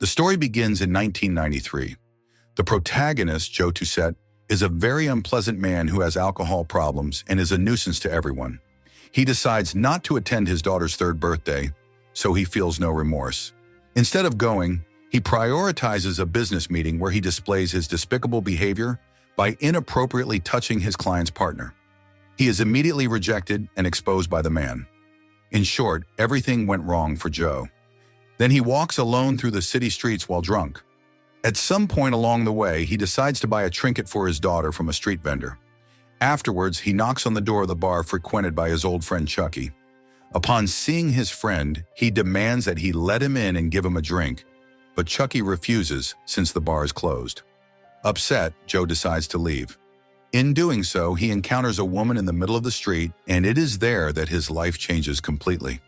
The story begins in 1993. The protagonist, Joe Toussaint, is a very unpleasant man who has alcohol problems and is a nuisance to everyone. He decides not to attend his daughter's third birthday, so he feels no remorse. Instead of going, he prioritizes a business meeting where he displays his despicable behavior by inappropriately touching his client's partner. He is immediately rejected and exposed by the man. In short, everything went wrong for Joe. Then he walks alone through the city streets while drunk. At some point along the way, he decides to buy a trinket for his daughter from a street vendor. Afterwards, he knocks on the door of the bar frequented by his old friend Chucky. Upon seeing his friend, he demands that he let him in and give him a drink, but Chucky refuses since the bar is closed. Upset, Joe decides to leave. In doing so, he encounters a woman in the middle of the street, and it is there that his life changes completely.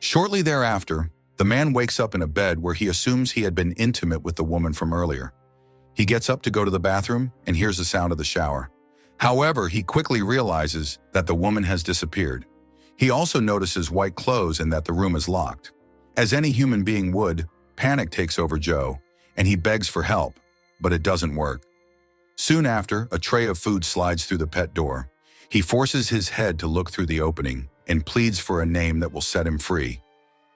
Shortly thereafter, the man wakes up in a bed where he assumes he had been intimate with the woman from earlier. He gets up to go to the bathroom and hears the sound of the shower. However, he quickly realizes that the woman has disappeared. He also notices white clothes and that the room is locked. As any human being would, panic takes over Joe, and he begs for help, but it doesn't work. Soon after, a tray of food slides through the pet door. He forces his head to look through the opening and pleads for a name that will set him free.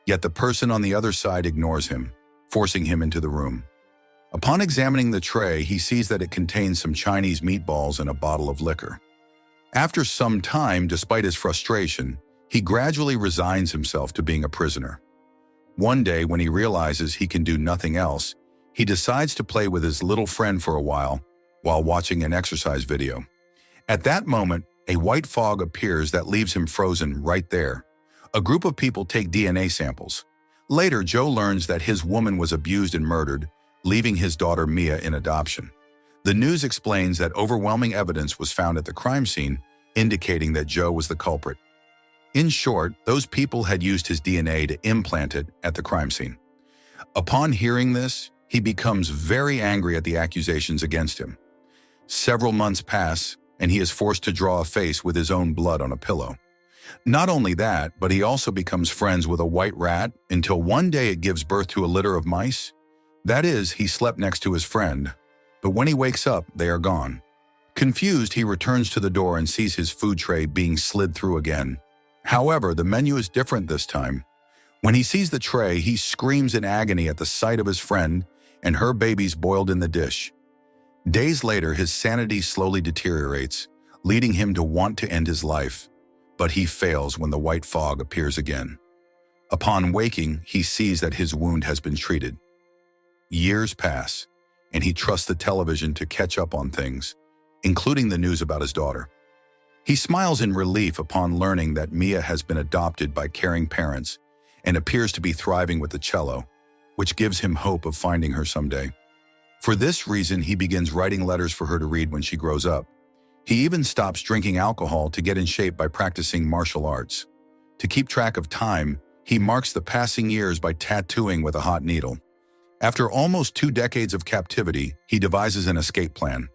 Yet the person on the other side ignores him, forcing him into the room. Upon examining the tray, he sees that it contains some Chinese meatballs and a bottle of liquor. After some time, despite his frustration, he gradually resigns himself to being a prisoner. One day, when he realizes he can do nothing else, he decides to play with his little friend for a while watching an exercise video. At that moment, a white fog appears that leaves him frozen right there. A group of people take DNA samples. Later, Joe learns that his woman was abused and murdered, leaving his daughter Mia in adoption. The news explains that overwhelming evidence was found at the crime scene, indicating that Joe was the culprit. In short, those people had used his DNA to implant it at the crime scene. Upon hearing this, he becomes very angry at the accusations against him. Several months pass, and he is forced to draw a face with his own blood on a pillow. Not only that, but he also becomes friends with a white rat until one day it gives birth to a litter of mice. That is, he slept next to his friend, but when he wakes up, they are gone. Confused, he returns to the door and sees his food tray being slid through again. However, the menu is different this time. When he sees the tray, he screams in agony at the sight of his friend and her babies boiled in the dish. Days later, his sanity slowly deteriorates, leading him to want to end his life. But he fails when the white fog appears again. Upon waking, he sees that his wound has been treated. Years pass, and he trusts the television to catch up on things, including the news about his daughter. He smiles in relief upon learning that Mia has been adopted by caring parents and appears to be thriving with the cello, which gives him hope of finding her someday. For this reason, he begins writing letters for her to read when she grows up. He even stops drinking alcohol to get in shape by practicing martial arts. To keep track of time, he marks the passing years by tattooing with a hot needle. After almost 2 decades of captivity, he devises an escape plan.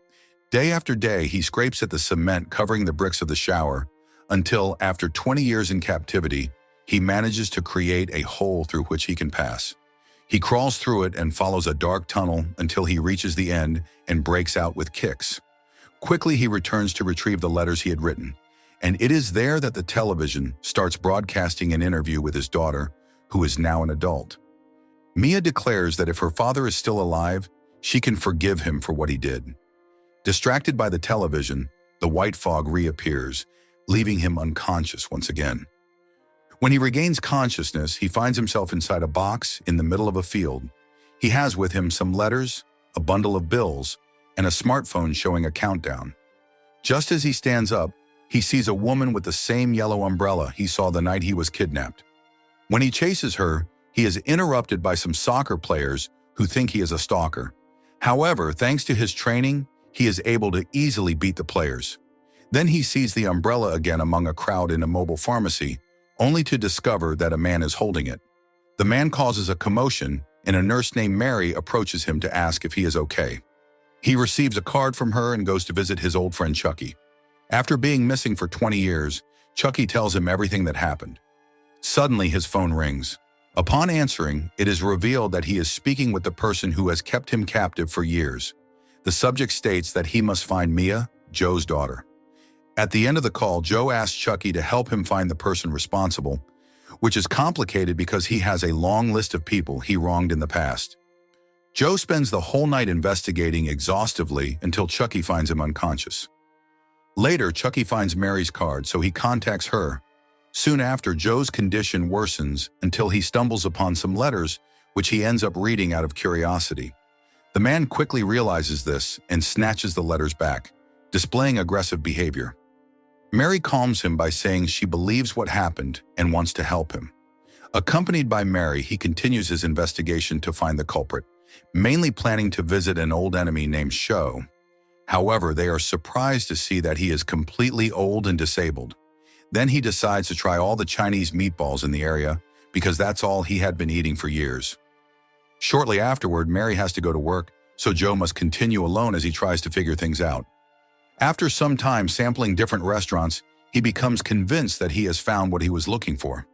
Day after day, he scrapes at the cement covering the bricks of the shower until, after 20 years in captivity, he manages to create a hole through which he can pass. He crawls through it and follows a dark tunnel until he reaches the end and breaks out with kicks. Quickly, he returns to retrieve the letters he had written, and it is there that the television starts broadcasting an interview with his daughter, who is now an adult. Mia declares that if her father is still alive, she can forgive him for what he did. Distracted by the television, the white fog reappears, leaving him unconscious once again. When he regains consciousness, he finds himself inside a box in the middle of a field. He has with him some letters, a bundle of bills, and a smartphone showing a countdown. Just as he stands up, he sees a woman with the same yellow umbrella he saw the night he was kidnapped. When he chases her, he is interrupted by some soccer players who think he is a stalker. However, thanks to his training, he is able to easily beat the players. Then he sees the umbrella again among a crowd in a mobile pharmacy, only to discover that a man is holding it. The man causes a commotion, and a nurse named Mary approaches him to ask if he is okay. He receives a card from her and goes to visit his old friend Chucky. After being missing for 20 years, Chucky tells him everything that happened. Suddenly, his phone rings. Upon answering, it is revealed that he is speaking with the person who has kept him captive for years. The subject states that he must find Mia, Joe's daughter. At the end of the call, Joe asks Chucky to help him find the person responsible, which is complicated because he has a long list of people he wronged in the past. Joe spends the whole night investigating exhaustively until Chucky finds him unconscious. Later, Chucky finds Mary's card, so he contacts her. Soon after, Joe's condition worsens until he stumbles upon some letters, which he ends up reading out of curiosity. The man quickly realizes this and snatches the letters back, displaying aggressive behavior. Mary calms him by saying she believes what happened and wants to help him. Accompanied by Mary, he continues his investigation to find the culprit, mainly planning to visit an old enemy named Sho. However, they are surprised to see that he is completely old and disabled. Then he decides to try all the Chinese meatballs in the area because that's all he had been eating for years. Shortly afterward, Mary has to go to work, so Joe must continue alone as he tries to figure things out. After some time sampling different restaurants, he becomes convinced that he has found what he was looking for.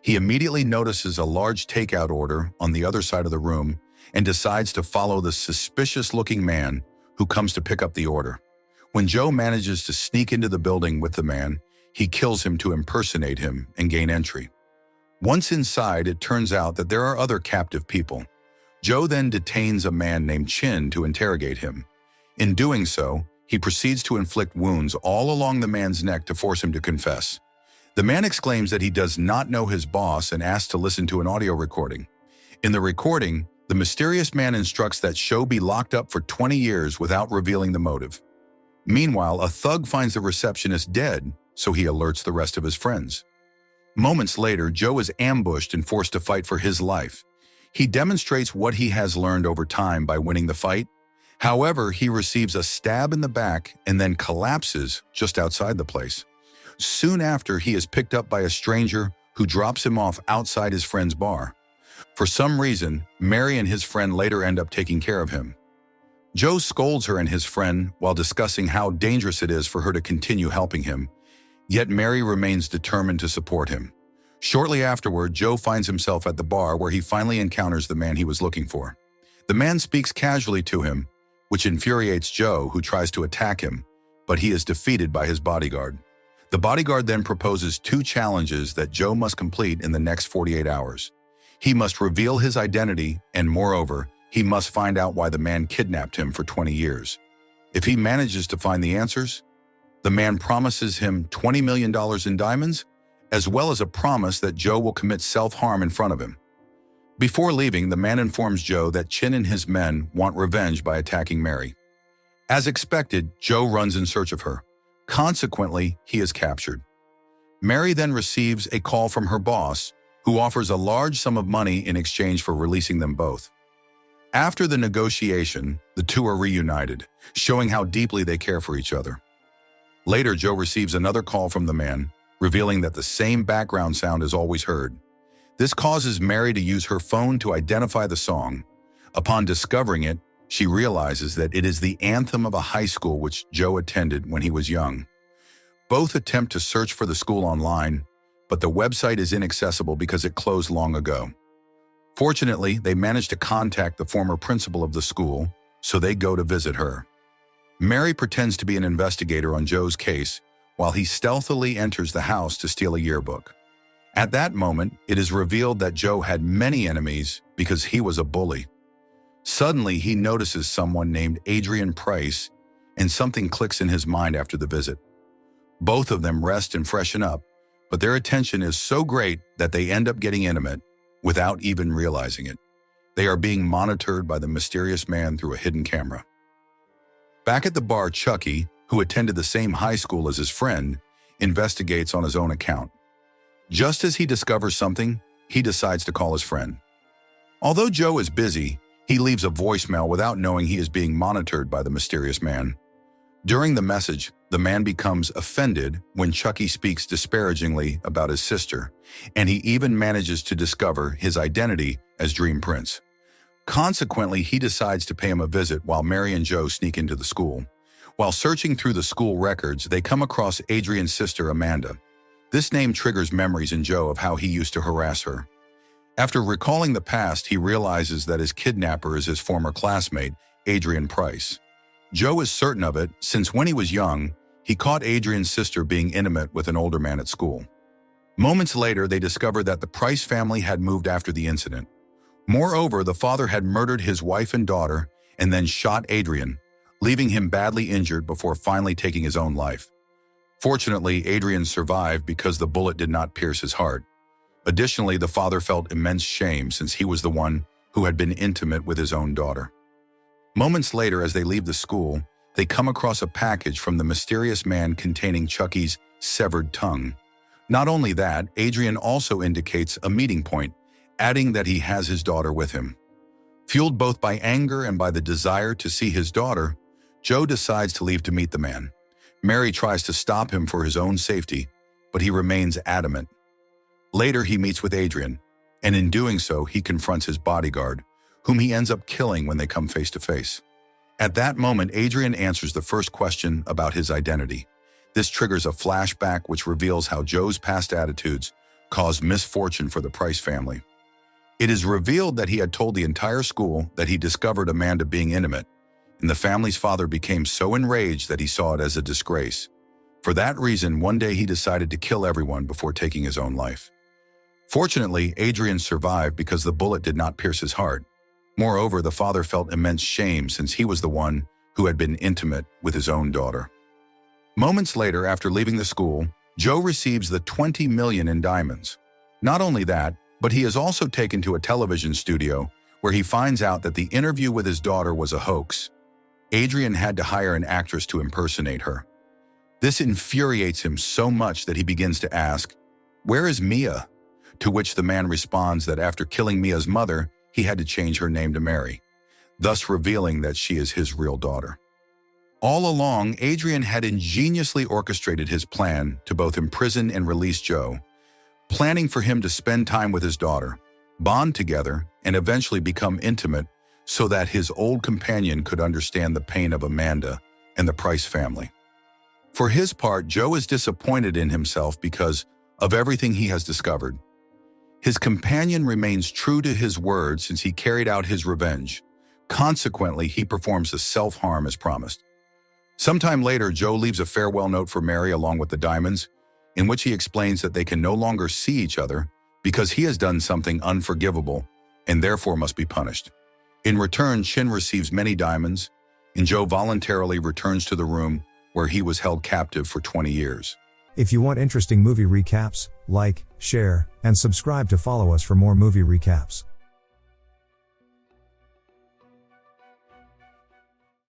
He immediately notices a large takeout order on the other side of the room and decides to follow the suspicious-looking man who comes to pick up the order. When Joe manages to sneak into the building with the man, he kills him to impersonate him and gain entry. Once inside, it turns out that there are other captive people. Joe then detains a man named Chin to interrogate him. In doing so, he proceeds to inflict wounds all along the man's neck to force him to confess. The man exclaims that he does not know his boss and asks to listen to an audio recording. In the recording, the mysterious man instructs that Sho be locked up for 20 years without revealing the motive. Meanwhile, a thug finds the receptionist dead, so he alerts the rest of his friends. Moments later, Joe is ambushed and forced to fight for his life. He demonstrates what he has learned over time by winning the fight. However, he receives a stab in the back and then collapses just outside the place. Soon after, he is picked up by a stranger who drops him off outside his friend's bar. For some reason, Mary and his friend later end up taking care of him. Joe scolds her and his friend while discussing how dangerous it is for her to continue helping him. Yet Mary remains determined to support him. Shortly afterward, Joe finds himself at the bar where he finally encounters the man he was looking for. The man speaks casually to him, which infuriates Joe, who tries to attack him, but he is defeated by his bodyguard. The bodyguard then proposes 2 challenges that Joe must complete in the next 48 hours. He must reveal his identity, and moreover, he must find out why the man kidnapped him for 20 years. If he manages to find the answers, the man promises him $20 million in diamonds, as well as a promise that Joe will commit self-harm in front of him. Before leaving, the man informs Joe that Chin and his men want revenge by attacking Mary. As expected, Joe runs in search of her. Consequently, he is captured. Mary then receives a call from her boss, who offers a large sum of money in exchange for releasing them both. After the negotiation, the two are reunited, showing how deeply they care for each other. Later, Joe receives another call from the man, revealing that the same background sound is always heard. This causes Mary to use her phone to identify the song. Upon discovering it, she realizes that it is the anthem of a high school which Joe attended when he was young. Both attempt to search for the school online, but the website is inaccessible because it closed long ago. Fortunately, they manage to contact the former principal of the school, so they go to visit her. Mary pretends to be an investigator on Joe's case, while he stealthily enters the house to steal a yearbook. At that moment, it is revealed that Joe had many enemies because he was a bully. Suddenly, he notices someone named Adrian Price, and something clicks in his mind after the visit. Both of them rest and freshen up, but their attention is so great that they end up getting intimate without even realizing it. They are being monitored by the mysterious man through a hidden camera. Back at the bar, Chucky, who attended the same high school as his friend, investigates on his own account. Just as he discovers something, he decides to call his friend. Although Joe is busy, he leaves a voicemail without knowing he is being monitored by the mysterious man. During the message, the man becomes offended when Chucky speaks disparagingly about his sister, and he even manages to discover his identity as Dream Prince. Consequently, he decides to pay him a visit while Mary and Joe sneak into the school. While searching through the school records, they come across Adrian's sister, Amanda. This name triggers memories in Joe of how he used to harass her. After recalling the past, he realizes that his kidnapper is his former classmate, Adrian Price. Joe is certain of it since when he was young, he caught Adrian's sister being intimate with an older man at school. Moments later, they discovered that the Price family had moved after the incident. Moreover, the father had murdered his wife and daughter and then shot Adrian, leaving him badly injured before finally taking his own life. Fortunately, Adrian survived because the bullet did not pierce his heart. Additionally, the father felt immense shame since he was the one who had been intimate with his own daughter. Moments later, as they leave the school, they come across a package from the mysterious man containing Chucky's severed tongue. Not only that, Adrian also indicates a meeting point, adding that he has his daughter with him. Fueled both by anger and by the desire to see his daughter, Joe decides to leave to meet the man. Mary tries to stop him for his own safety, but he remains adamant. Later, he meets with Adrian, and in doing so, he confronts his bodyguard, whom he ends up killing when they come face to face. At that moment, Adrian answers the first question about his identity. This triggers a flashback which reveals how Joe's past attitudes caused misfortune for the Price family. It is revealed that he had told the entire school that he discovered Amanda being intimate, and the family's father became so enraged that he saw it as a disgrace. For that reason, one day he decided to kill everyone before taking his own life. Fortunately, Adrian survived because the bullet did not pierce his heart. Moreover, the father felt immense shame since he was the one who had been intimate with his own daughter. Moments later, after leaving the school, Joe receives the 20 million in diamonds. Not only that, but he is also taken to a television studio where he finds out that the interview with his daughter was a hoax. Adrian had to hire an actress to impersonate her. This infuriates him so much that he begins to ask, "Where is Mia?" To which the man responds that after killing Mia's mother, he had to change her name to Mary, thus revealing that she is his real daughter. All along, Adrian had ingeniously orchestrated his plan to both imprison and release Joe, planning for him to spend time with his daughter, bond together, and eventually become intimate so that his old companion could understand the pain of Amanda and the Price family. For his part, Joe is disappointed in himself because of everything he has discovered. His companion remains true to his word since he carried out his revenge. Consequently, he performs the self-harm as promised. Sometime later, Joe leaves a farewell note for Mary along with the diamonds, in which he explains that they can no longer see each other because he has done something unforgivable and therefore must be punished. In return, Chin receives many diamonds, and Joe voluntarily returns to the room where he was held captive for 20 years. If you want interesting movie recaps, like, share, and subscribe to follow us for more movie recaps.